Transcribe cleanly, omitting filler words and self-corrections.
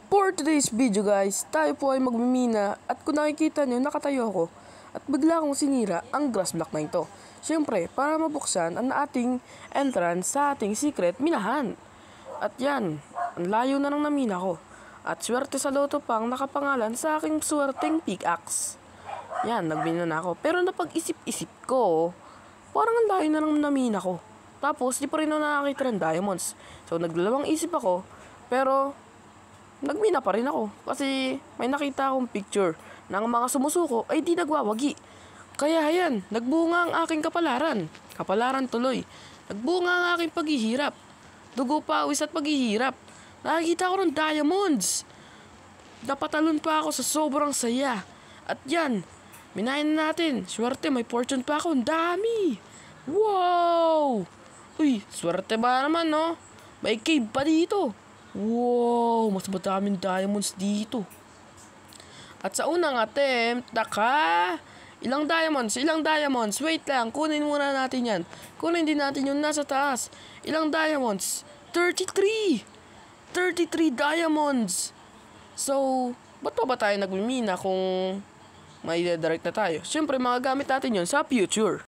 For today's video guys, tayo po ay magmimina at kung nakikita nyo nakatayo ako at bigla akong sinira ang grass block na ito. Siyempre, para mabuksan ang ating entrance sa ating secret minahan. At yan, ang layo na ng namina ko. At swerte sa loto pang nakapangalan sa aking swerteng pickaxe. Yan, nagbina na ako. Pero napag-isip-isip ko, parang ang layo na ng namina ko. Tapos, di pa rin ako nakakita ng diamonds. So, naglalawang isip ako, pero nagmina pa rin ako kasi may nakita akong picture ng mga sumusuko ay di nagwawagi. Kaya ayan, nagbunga ang aking kapalaran. Kapalaran tuloy. Nagbunga ang aking paghihirap. Dugo, pawis at paghihirap. Nakikita ko ng diamonds. Napatalon pa ako sa sobrang saya. At yan, minayin na natin. Swerte, may fortune pa ako. Ang dami. Wow! Uy, swerte ba naman, no? May cave pa dito. Wow, mas madaming diamonds dito. At sa unang attempt, ilang diamonds, wait lang, kunin muna natin yan. Kunin din natin yung nasa taas. Ilang diamonds? 33 diamonds. So, ba't pa ba tayo nagmimina kung may direct na tayo? Siyempre, magagamit natin yun sa future.